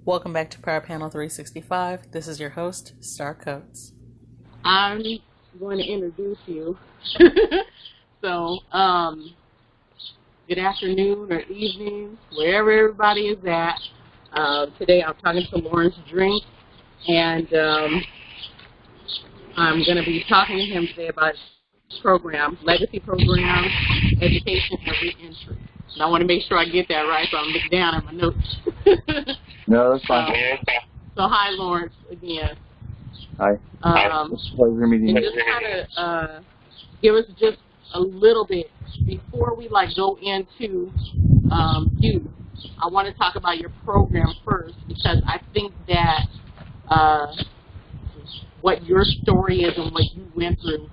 Welcome back to Power Panel 365. This is your host, Star Coates. I'm going to introduce you. so, good afternoon or evening, wherever everybody is at. Today I'm talking to Lawrence Drenk, and I'm going to be talking to him today about programs, legacy programs, education, and reentry. And I want to make sure I get that right, so I'm looking down at my notes. No, that's fine. So hi, Lawrence, again. Hi. It's a pleasure meeting And you. just kind of give us just a little bit before we go into you. I want to talk about your program first because I think that what your story is and what you went through,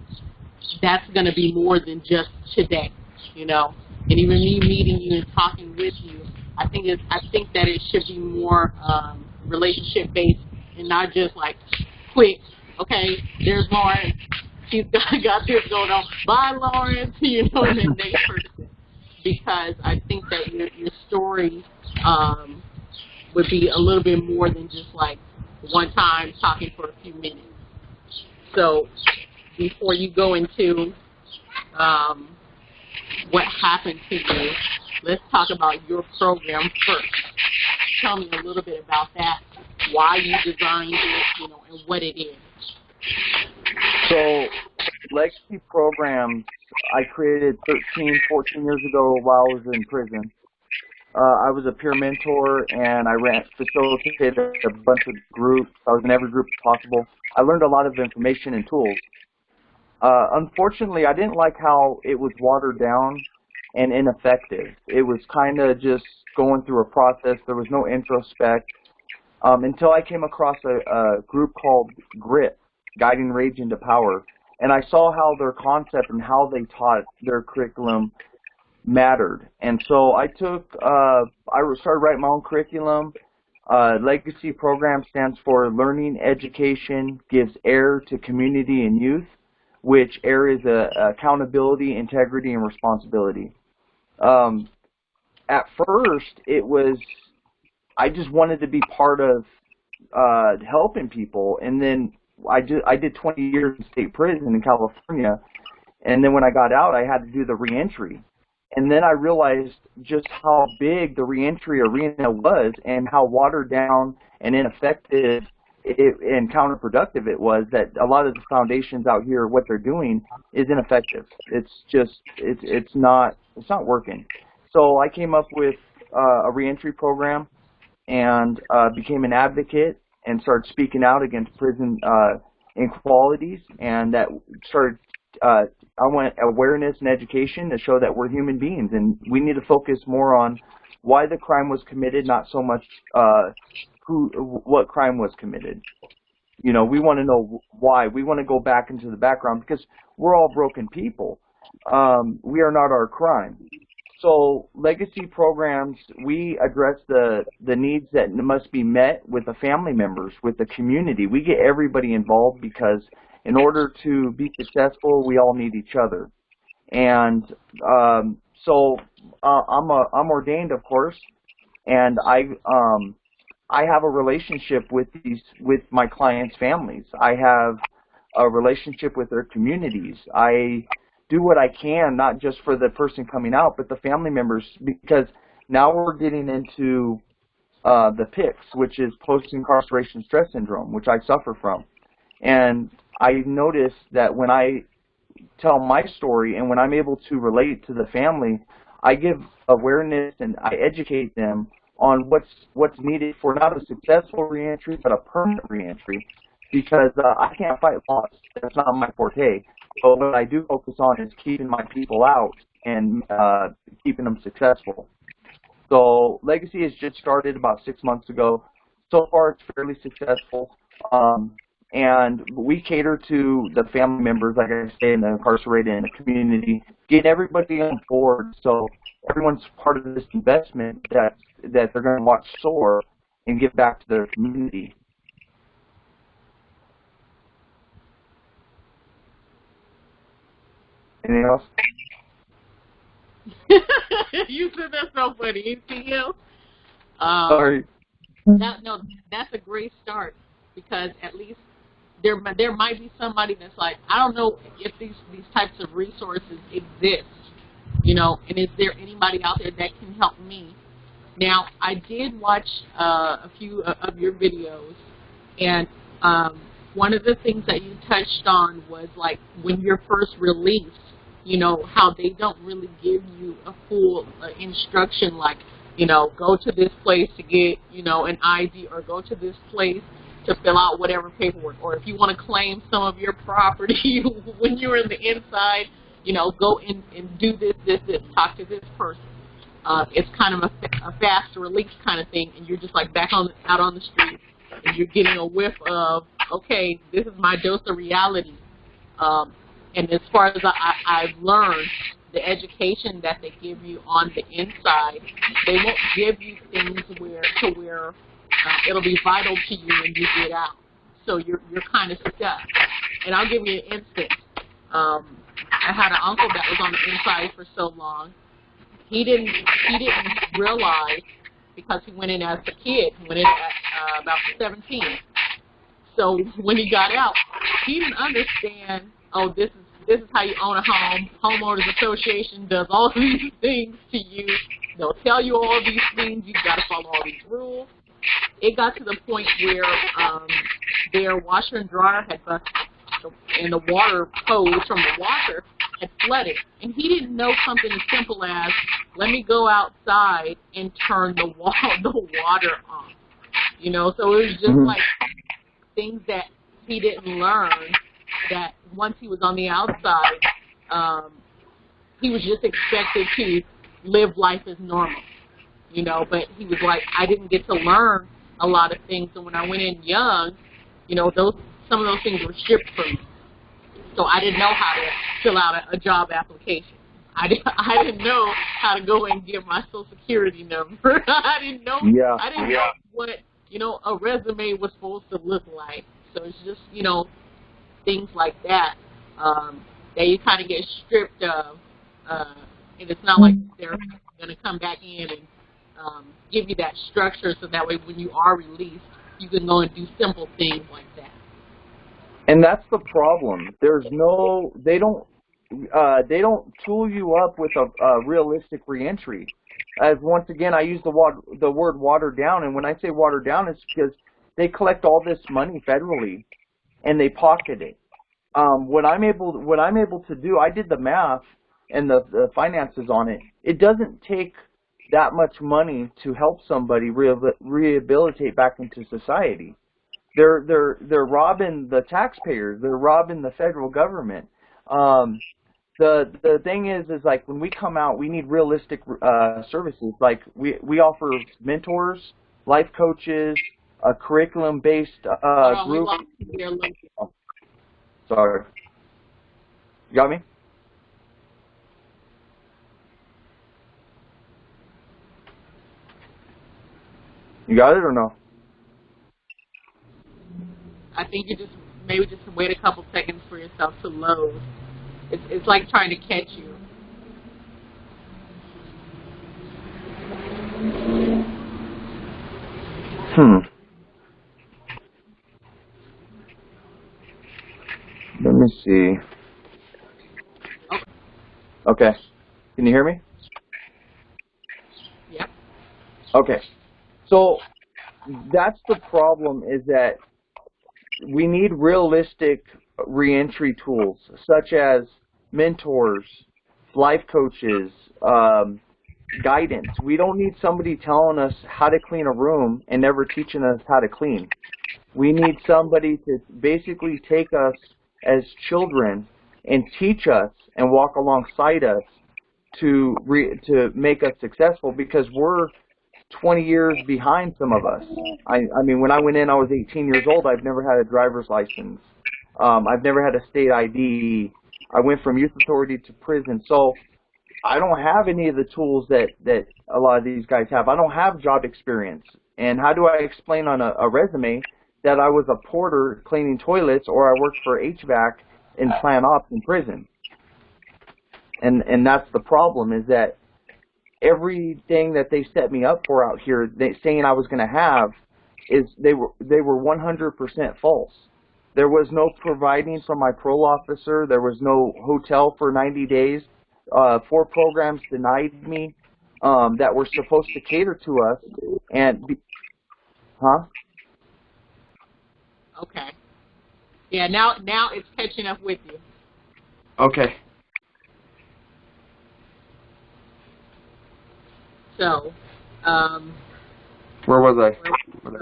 that's going to be more than just today, you know. And even me meeting you and talking with you, I think that it should be more relationship based and not just quick. Okay, there's Lawrence. She's got this going on. Bye, Lawrence. You know, and then next person. Because I think that your story would be a little bit more than just one time talking for a few minutes. So before you go into what happened to you, let's talk about your program first. Tell me a little bit about that, why you designed it, you know, and what it is. So, legacy programs I created 13, 14 years ago while I was in prison. I was a peer mentor, and I facilitated a bunch of groups. I was in every group possible. I learned a lot of information and tools. Unfortunately, I didn't like how it was watered down and ineffective. It was kind of just going through a process. There was no introspect until I came across a group called GRIT, Guiding Rage into Power, and I saw how their concept and how they taught their curriculum mattered. And so I started writing my own curriculum. Legacy program stands for Learning Education Gives Air to Community and Youth, which air is accountability, integrity, and responsibility. At first, I just wanted to be part of helping people, and then I did 20 years in state prison in California, and then when I got out, I had to do the reentry. And then I realized just how big the reentry arena was and how watered down and ineffective and counterproductive it was, that a lot of the foundations out here, what they're doing is ineffective. It's not working. So I came up with a reentry program and became an advocate and started speaking out against prison inequalities, and that started I want awareness and education to show that we're human beings, and we need to focus more on why the crime was committed, not so much what crime was committed. You know, we want to know why. We want to go back into the background because we're all broken people. We are not our crime. So legacy programs, we address the needs that must be met with the family members, with the community. We get everybody involved because in order to be successful, we all need each other. And so I'm ordained, of course, and I have a relationship with my clients' families. I have a relationship with their communities. I do what I can, not just for the person coming out, but the family members, because now we're getting into the PICS, which is post-incarceration stress syndrome, which I suffer from. And I notice that when I tell my story and when I'm able to relate to the family, I give awareness and I educate them on what's needed for not a successful reentry, but a permanent reentry, because I can't fight loss. That's not my forte. But what I do focus on is keeping my people out and keeping them successful. So Legacy has just started about 6 months ago. So far, it's fairly successful. And we cater to the family members, like I say, in the incarcerated in the community, get everybody on board so everyone's part of this investment that they're going to watch soar and give back to their community. Anything else? You said that's so funny. Anything else? Sorry. No, that's a great start, because at least there might be somebody that's like, I don't know if these types of resources exist, and is there anybody out there that can help me? Now, I did watch a few of your videos, and one of the things that you touched on was like when you're first released, how they don't really give you a full instruction, like, go to this place to get, an ID, or go to this place to fill out whatever paperwork, or if you want to claim some of your property when you're in the inside, go and do this, talk to this person. It's kind of a fast release kind of thing, and you're just like back out on the street, and you're getting a whiff of, okay, this is my dose of reality. And as far as I've learned, the education that they give you on the inside, they won't give you things where it'll be vital to you when you get out. So you're kind of stuck. And I'll give you an instance. I had an uncle that was on the inside for so long. He didn't realize, because he went in as a kid. He went in at about 17. So when he got out, he didn't understand, oh, this is how you own a home. Homeowners Association does all these things to you. They'll tell you all these things. You've got to follow all these rules. It got to the point where their washer and dryer had busted, and the water hose from the washer had flooded. And he didn't know something as simple as, let me go outside and turn the water on. So it was just like things that he didn't learn, that once he was on the outside, he was just expected to live life as normal, but he was like, I didn't get to learn a lot of things. And when I went in young, some of those things were stripped from me. So I didn't know how to fill out a job application. I didn't know how to go and get my Social Security number. I didn't know what, a resume was supposed to look like. So it's just, things like that, that you kind of get stripped of. And it's not like they're going to come back in and give you that structure, so that way when you are released, you can go and do simple things like that. And that's the problem. They don't tool you up with a realistic reentry. As once again, I use the word watered down, and when I say watered down, it's because they collect all this money federally, and they pocket it. What I'm able to do, I did the math and the finances on it. It doesn't take that much money to help somebody rehabilitate back into society. They're robbing the taxpayers. They're robbing the federal government. The thing is like when we come out, we need realistic services. Like we offer mentors, life coaches, a curriculum-based group. Oh, sorry, you got me? You got it or no? I think you maybe just wait a couple seconds for yourself to load. It's like trying to catch you. Let me see. Okay. Can you hear me? Yeah. Okay. So that's the problem, is that we need realistic reentry tools, such as mentors, life coaches, guidance. We don't need somebody telling us how to clean a room and never teaching us how to clean. We need somebody to basically take us as children and teach us and walk alongside us to make us successful, because we're 20 years behind some of us. I mean, when I went in, I was 18 years old. I've never had a driver's license. I've never had a state ID. I went from youth authority to prison. So I don't have any of the tools that a lot of these guys have. I don't have job experience. And how do I explain on a resume that I was a porter cleaning toilets, or I worked for HVAC in plant ops in prison? And that's the problem, is that everything that they set me up for out here, saying I was going to have, is they were 100% false. There was no providing from my parole officer. There was no hotel for 90 days. 4 programs denied me that were supposed to cater to us. Huh? Okay. Yeah, now it's catching up with you. Okay. So, where was I?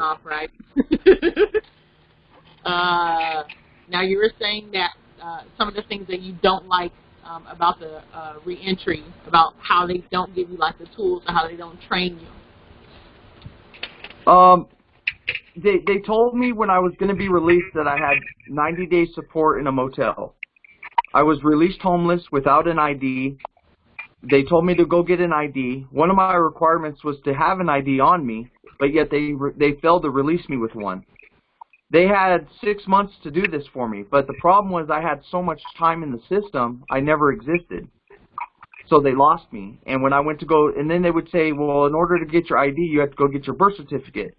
Off, right? Now you were saying that some of the things that you don't like about the reentry, about how they don't give you like the tools or how they don't train you. They told me when I was going to be released that I had 90-day support in a motel. I was released homeless without an ID. They told me to go get an ID. One of my requirements was to have an ID on me, but yet they failed to release me with one. They had 6 months to do this for me, but the problem was I had so much time in the system, I never existed. So they lost me. And when I went to go, and then they would say, well, in order to get your ID, you have to go get your birth certificate.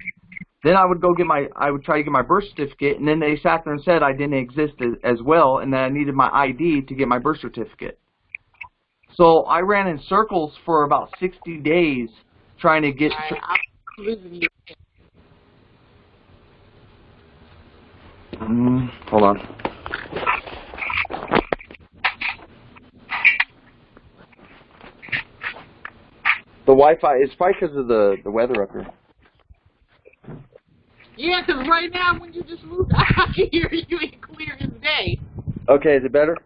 Then I would try to get my birth certificate, and then they sat there and said I didn't exist as well, and that I needed my ID to get my birth certificate. So I ran in circles for about 60 days trying to get. Hold on. The Wi-Fi is probably because of the weather up here. Yeah, because right now when you just moved, I can hear you clear as day. Okay, is it better?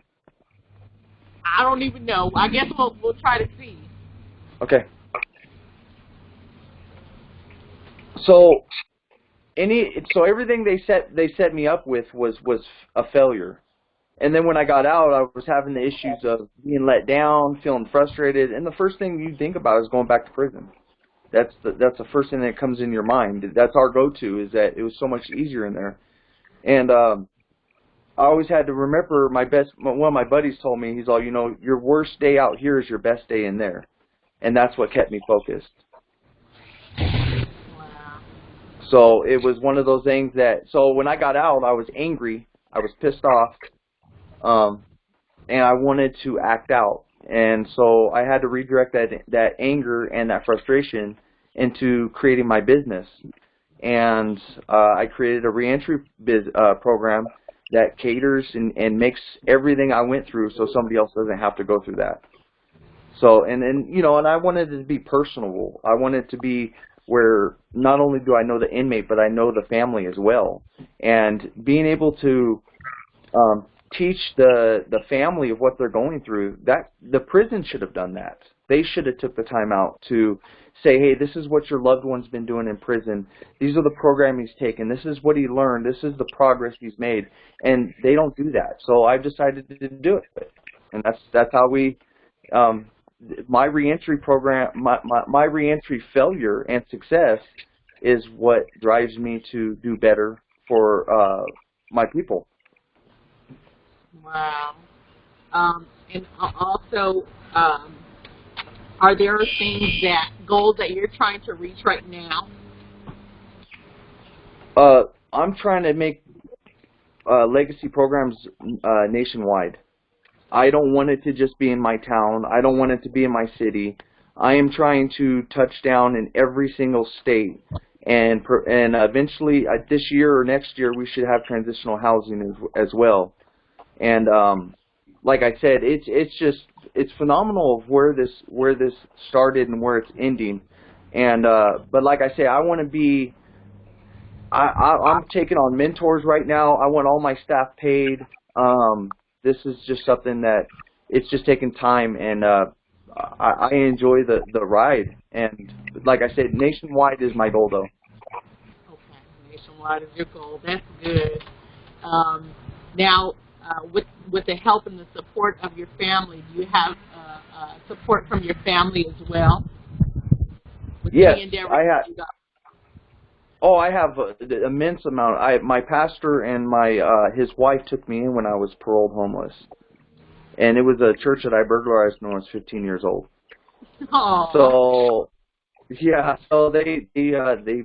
I don't even know. I guess we'll try to see. Okay. So everything they set me up with was a failure. And then when I got out, I was having the issues of being let down, feeling frustrated, and the first thing you think about is going back to prison. That's the first thing that comes in your mind. That's our go-to, is that it was so much easier in there. And I always had to remember one of my buddies told me, he's all, your worst day out here is your best day in there. And that's what kept me focused. Wow. So it was one of those things so when I got out, I was angry, I was pissed off, and I wanted to act out. And so I had to redirect that anger and that frustration into creating my business. And I created a reentry program that caters and makes everything I went through so somebody else doesn't have to go through that. So, and I wanted it to be personable. I wanted it to be where not only do I know the inmate, but I know the family as well. And being able to teach the family of what they're going through, that the prison should have done that. They should have took the time out to say, hey, this is what your loved one's been doing in prison. These are the program he's taken. This is what he learned. This is the progress he's made. And they don't do that. So I've decided to do it. And that's how we my reentry program, my reentry failure and success is what drives me to do better for my people. Wow. And also, are there goals that you're trying to reach right now? I'm trying to make legacy programs nationwide. I don't want it to just be in my town. I don't want it to be in my city. I am trying to touch down in every single state, and eventually this year or next year we should have transitional housing as well. And like I said, it's phenomenal of where this started and where it's ending. And but like I say, I want to be. I'm taking on mentors right now. I want all my staff paid. This is just something that it's just taking time, and I enjoy the ride. And like I said, nationwide is my goal, though. Okay, nationwide is your goal. That's good. Now, with the help and the support of your family, do you have support from your family as well? Yes, I have. Oh, I have an immense amount. My pastor and his wife took me in when I was paroled homeless, and it was a church that I burglarized when I was 15 years old. Aww. So, Yeah, so they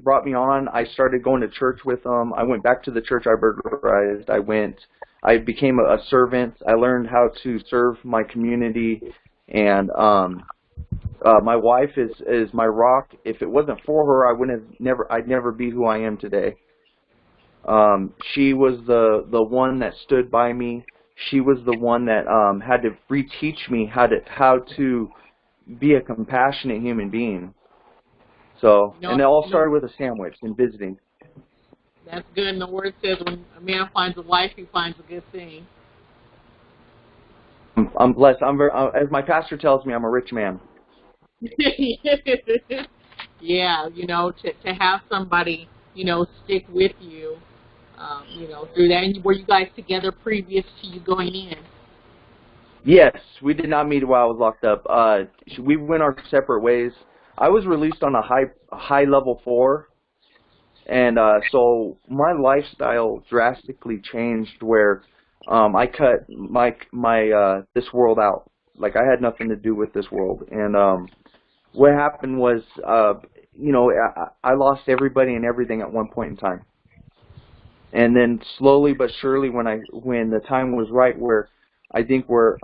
brought me on. I started going to church with them. I went back to the church I burglarized. I became a servant. I learned how to serve my community, and my wife is my rock. If it wasn't for her, I'd never be who I am today. She was the one that stood by me. She was the one that had to reteach me how to be a compassionate human being. So, You know, and it all you know, started with a sandwich and visiting. that's good. And the word says when a man finds a wife, he finds a good thing. I'm blessed. As my pastor tells me, I'm a rich man. Yeah, to have somebody, stick with you, through that. And were you guys together previous to you going in? Yes, we did not meet while I was locked up. We went our separate ways. I was released on a high level 4, and so my lifestyle drastically changed. Where I cut my this world out. Like I had nothing to do with this world, and what happened was, I lost everybody and everything at one point in time. And then slowly but surely, when the time was right, where I think where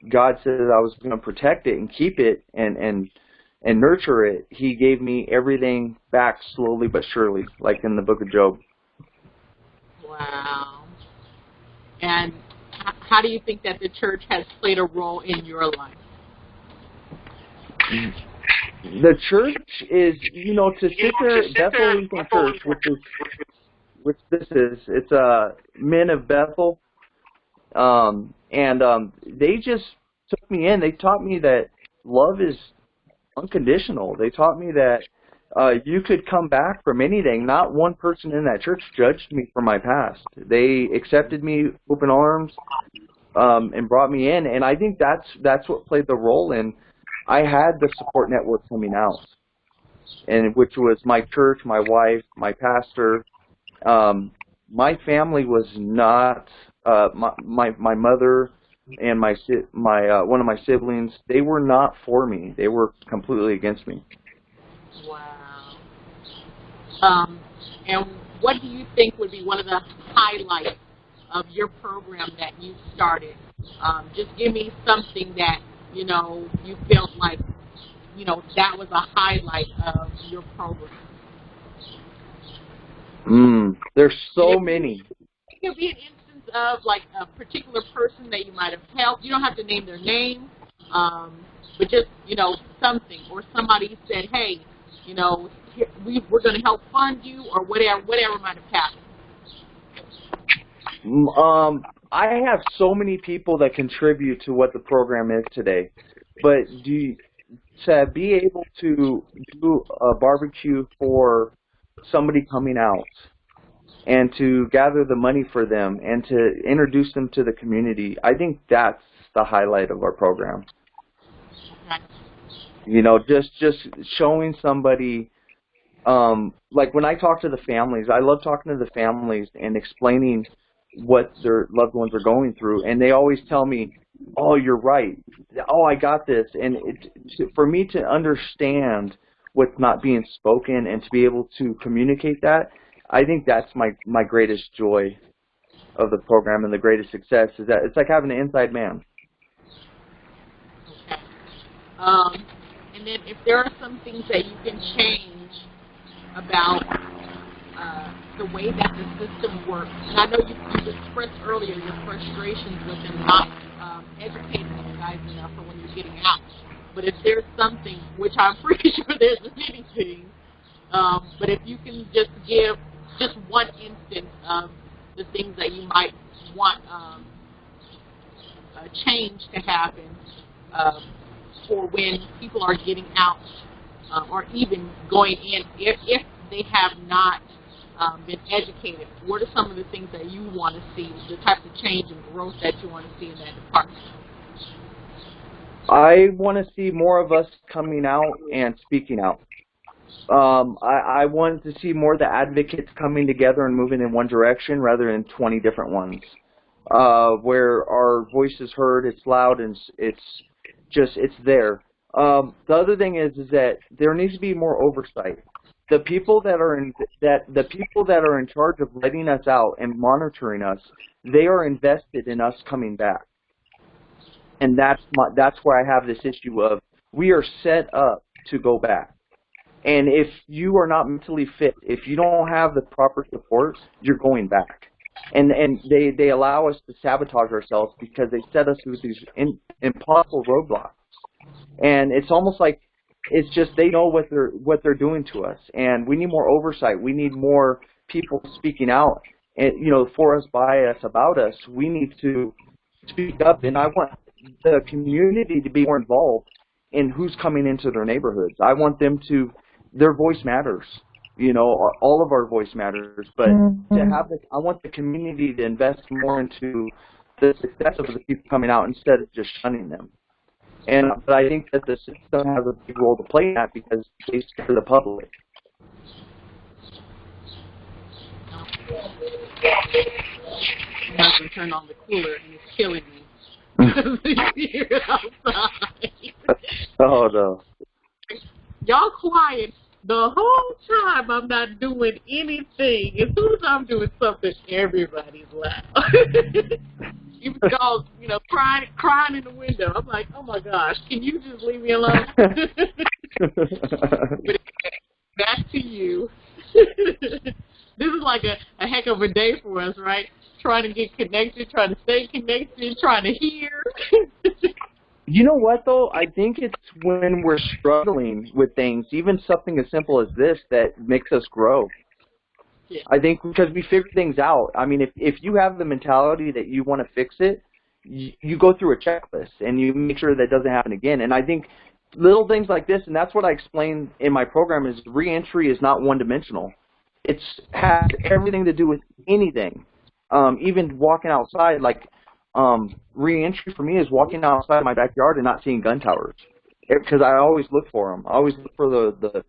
God said that I was going to protect it and keep it and nurture it, He gave me everything back slowly but surely, like in the book of Job. Wow. And how do you think that the church has played a role in your life? The church is, to sit there, Bethel Lutheran Church, which this is, it's Men of Bethel. And they just took me in. They taught me that love is unconditional. They taught me that you could come back from anything. Not one person in that church judged me for my past. They accepted me open arms and brought me in. And I think that's what played the role in. I had the support network coming out, and which was my church, my wife, my pastor. My family was not my mother and my one of my siblings. They were not for me. They were completely against me. Wow. And what do you think would be one of the highlights of your program that you started? Just give me something that, you felt like, that was a highlight of your program. There's And so many. it could be an instance of, like, a particular person that you might have helped. You don't have to name their name, but just, something. Or somebody said, hey, we're going to help fund you, or whatever might have happened. I have so many people that contribute to what the program is today, but to be able to do a barbecue for somebody coming out and to gather the money for them and to introduce them to the community, I think that's the highlight of our program. Just showing somebody, like when I talk to the families, I love talking to the families and explaining what their loved ones are going through, and they always tell me, "Oh, you're right. Oh, I got this." And for me to understand what's not being spoken and to be able to communicate that, I think that's my greatest joy of the program and the greatest success is that it's like having an inside man. Okay. Um, and then if there are some things that you can change about the way that the system works, and I know you expressed earlier your frustrations with them not educating you guys enough for when you're getting out. But if there's something, which I'm pretty sure there's many things, but if you can just give just one instance of the things that you might want change to happen uh, for when people are getting out or even going in, if they have not been educated, what are some of the things that you want to see, the types of change and growth that you want to see in that department? I want to see more of us coming out and speaking out. I wanted to see more of the advocates coming together and moving in one direction rather than 20 different ones. Where our voice is heard, it's loud, and it's there. The other thing is that there needs to be more oversight. The people that are in charge of letting us out and monitoring us, they are invested in us coming back, and that's where I have this issue of we are set up to go back. And if you are not mentally fit, if you don't have the proper support, you're going back. And they allow us to sabotage ourselves because they set us through these impossible roadblocks. And it's almost like it's just they know what they're doing to us, and we need more oversight. We need more people speaking out, and for us, by us, about us. We need to speak up, and I want the community to be more involved in who's coming into their neighborhoods. I want them to, their voice matters. All of our voice matters, but to have this, I want the community to invest more into the success of the people coming out instead of just shunning them. But I think that the system has a big role to play in that because they scare the public. My husband turned on the cooler and it's killing me. Here outside. Oh no! Y'all quiet the whole time. I'm not doing anything. As soon as I'm doing something, everybody's loud. Even dogs, crying in the window. I'm like, oh my gosh, can you just leave me alone? But back to you. This is like a heck of a day for us, right? Trying to get connected, trying to stay connected, trying to hear. You know what, though? I think it's when we're struggling with things, even something as simple as this, that makes us grow. Yeah. I think because we figure things out. I mean, if you have the mentality that you want to fix it, you go through a checklist and you make sure that doesn't happen again. And I think little things like this, and that's what I explain in my program, is reentry is not one-dimensional. It has everything to do with anything, even walking outside. Like reentry for me is walking outside my backyard and not seeing gun towers, because I always look for them. I always look for the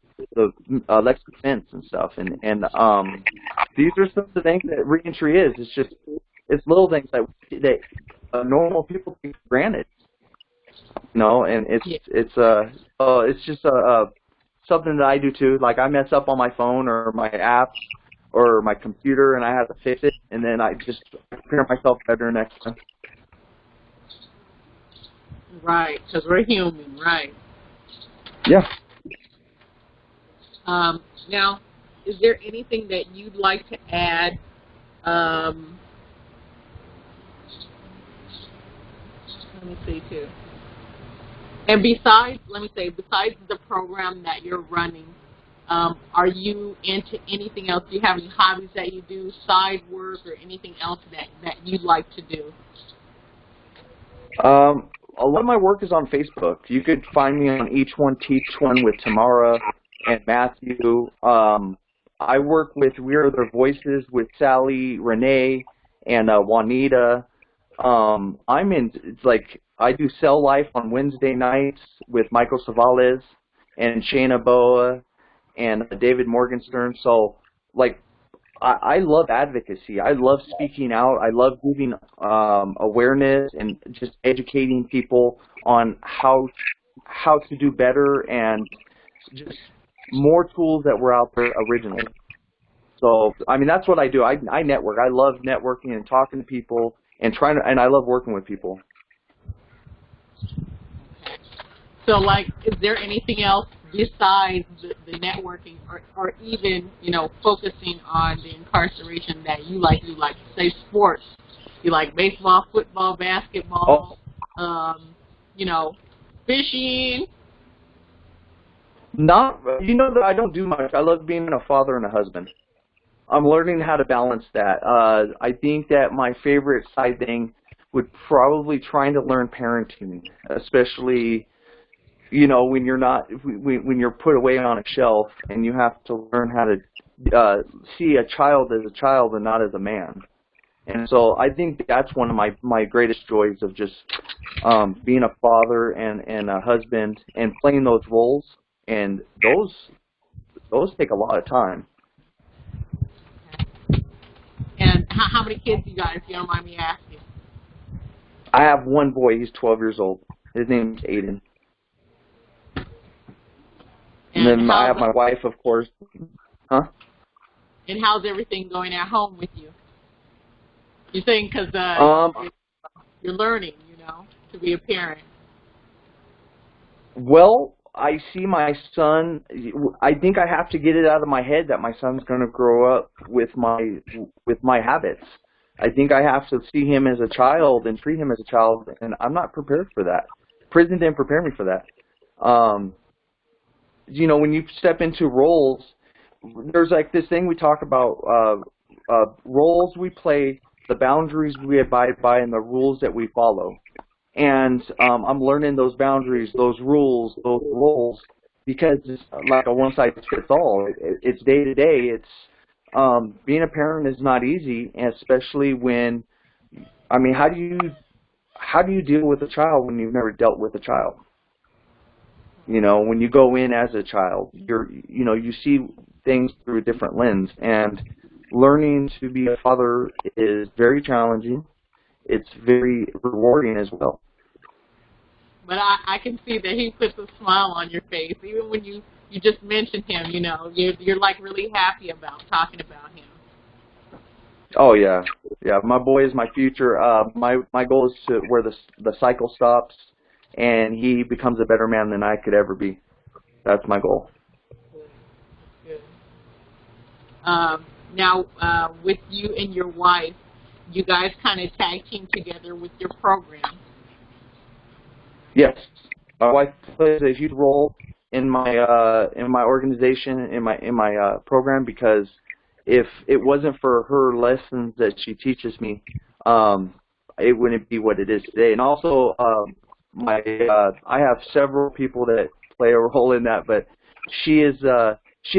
electric fence and stuff, and these are some of the things that reentry is. It's little things that normal people take for granted, and it's just something that I do too. Like I mess up on my phone or my apps or my computer, and I have to fix it, and then I just prepare myself better next time. Right, because we're human, right? Yeah. Now, is there anything that you'd like to add? Let me see too. And besides the program that you're running, are you into anything else? Do you have any hobbies that you do, side work, or anything else that you'd like to do? A lot of my work is on Facebook. You could find me on Each One Teach One with Tamara and Matthew. I work with We Are Their Voices with Sally, Renee, and Juanita. I do Cell Life on Wednesday nights with Michael Savales and Shayna Boa and David Morgenstern. So, I love advocacy. I love speaking out. I love giving awareness and just educating people on how to do better and just more tools that were out there originally. So, I mean, that's what I do. I network. I love networking and talking to people and I love working with people. So, is there anything else besides the networking or even, focusing on the incarceration that you like to do, like, say, sports? You like baseball, football, basketball, fishing? That I don't do much. I love being a father and a husband. I'm learning how to balance that. I think that my favorite side thing would probably trying to learn parenting, especially when you're put away on a shelf and you have to learn how to see a child as a child and not as a man. And so I think that's one of my greatest joys of just being a father and a husband and playing those roles. And those take a lot of time. And how many kids you got, if you don't mind me asking? I have one boy. He's 12 years old. His name's Aiden. And And then I have my wife, of course. Huh? And how's everything going at home with you? You're saying because you're learning, to be a parent. Well, I see my son. I think I have to get it out of my head that my son's going to grow up with my habits. I think I have to see him as a child and treat him as a child, and I'm not prepared for that. Prison didn't prepare me for that. When you step into roles, there's like this thing we talk about, roles we play, the boundaries we abide by, and the rules that we follow. And I'm learning those boundaries, those rules, those roles, because it's like a one-size-fits-all. It's day-to-day. It's being a parent is not easy, and especially when, how do you deal with a child when you've never dealt with a child? When you go in as a child, you see things through a different lens, and learning to be a father is very challenging. It's very rewarding as well. But I can see that he puts a smile on your face, even when you just mentioned him. You're like really happy about talking about him. Oh yeah. My boy is my future. My goal is to where the cycle stops, and he becomes a better man than I could ever be. That's my goal. Good. Now, with you and your wife, you guys kind of tag team together with your program. Yes, my wife plays a huge role in my organization, in my program, because if it wasn't for her lessons that she teaches me, it wouldn't be what it is today. And also, I have several people that play a role in that, but she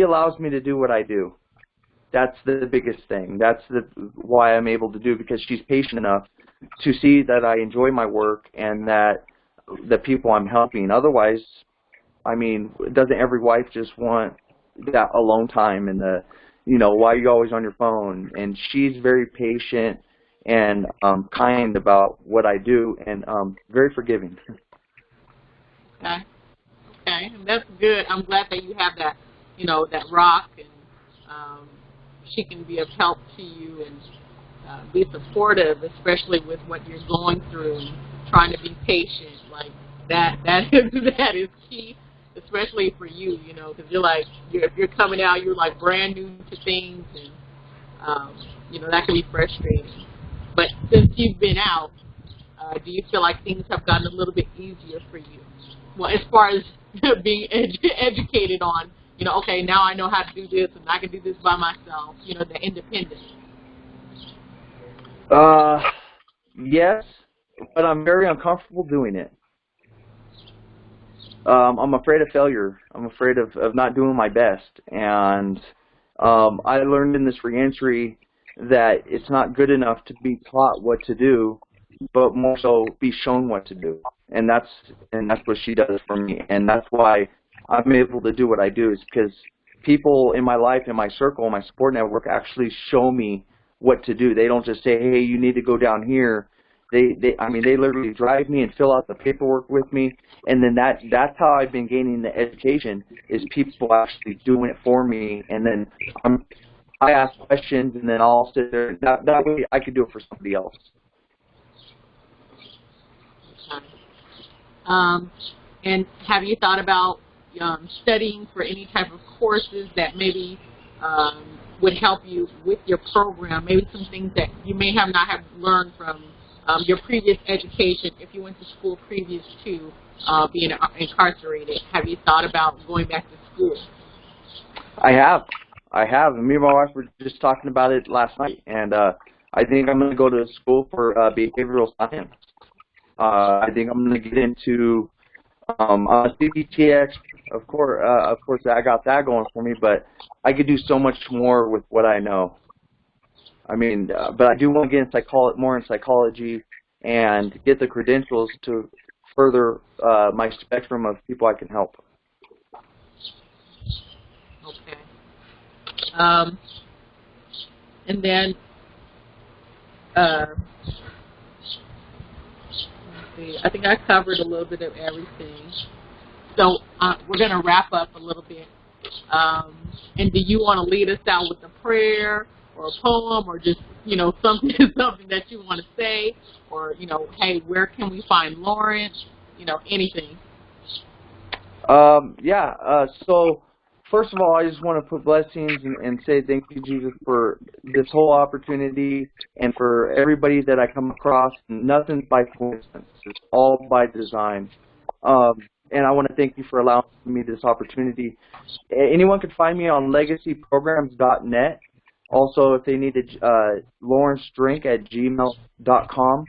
allows me to do what I do. That's the biggest thing. That's why I'm able to do it, because she's patient enough to see that I enjoy my work and that the people I'm helping. Otherwise, doesn't every wife just want that alone time and why are you always on your phone? And she's very patient and kind about what I do, and very forgiving. Okay. Okay, that's good. I'm glad that you have that, that rock, and she can be of help to you and be supportive, especially with what you're going through and trying to be patient. Like that is key, especially for you, because if you're coming out, you're like brand new to things, and that can be frustrating. But since you've been out, do you feel like things have gotten a little bit easier for you? Well, as far as being educated on, okay, now I know how to do this, and I can do this by myself, the independence. Yes, but I'm very uncomfortable doing it. I'm afraid of failure. I'm afraid of not doing my best. And I learned in this reentry that it's not good enough to be taught what to do, but more so be shown what to do. And that's what she does for me. And that's why I'm able to do what I do, is because people in my life, in my circle, my support network, actually show me what to do. They don't just say, hey, you need to go down here. They literally drive me and fill out the paperwork with me, and then that's how I've been gaining the education, is people actually doing it for me, and then I ask questions, and then I'll sit there. That way I could do it for somebody else. And have you thought about studying for any type of courses that maybe would help you with your program, maybe some things that you may not have learned from your previous education if you went to school previous to being incarcerated? Have you thought about going back to school? I have. And me and my wife were just talking about it last night, and I think I'm going to go to school for behavioral science. I think I'm going to get into I'm a CBTX, of course, I got that going for me, but I could do so much more with what I know. But I do want to get more in psychology and get the credentials to further my spectrum of people I can help. Okay. And then, let's see, I think I covered a little bit of everything. So we're going to wrap up a little bit. And do you want to lead us out with a prayer or a poem or just, something something that you want to say? Or, hey, where can we find Lawrence? Anything. So first of all, I just want to put blessings and say thank you, Jesus, for this whole opportunity and for everybody that I come across. Nothing by coincidence. It's all by design. And I want to thank you for allowing me this opportunity. Anyone can find me on legacyprograms.net. Also, if they need lawrencedrenk@gmail.com.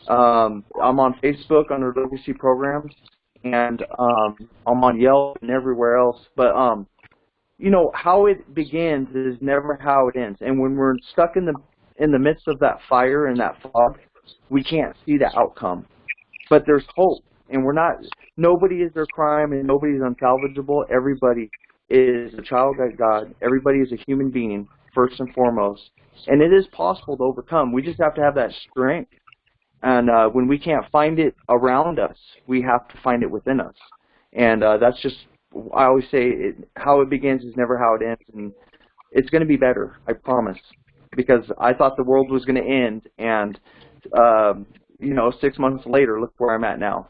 I'm on Facebook under Legacy Programs, and I'm on Yelp and everywhere else. But how it begins is never how it ends. And when we're stuck in the midst of that fire and that fog, we can't see the outcome. But there's hope, and nobody is their crime, and nobody's unsalvageable. Everybody is a child of God. Everybody is a human being, first and foremost. And it is possible to overcome. We just have to have that strength. And when we can't find it around us, we have to find it within us. And that's just, I always say, how it begins is never how it ends. And it's going to be better, I promise. Because I thought the world was going to end, and 6 months later, look where I'm at now.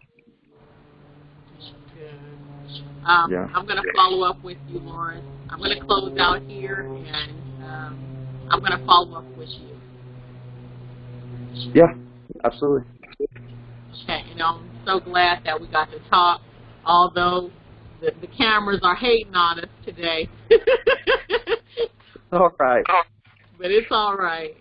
Yeah. I'm going to follow up with you, Lawrence. I'm going to close out here, and I'm going to follow up with you. Yeah, absolutely. Okay, I'm so glad that we got to talk, although the cameras are hating on us today. All right. But it's all right.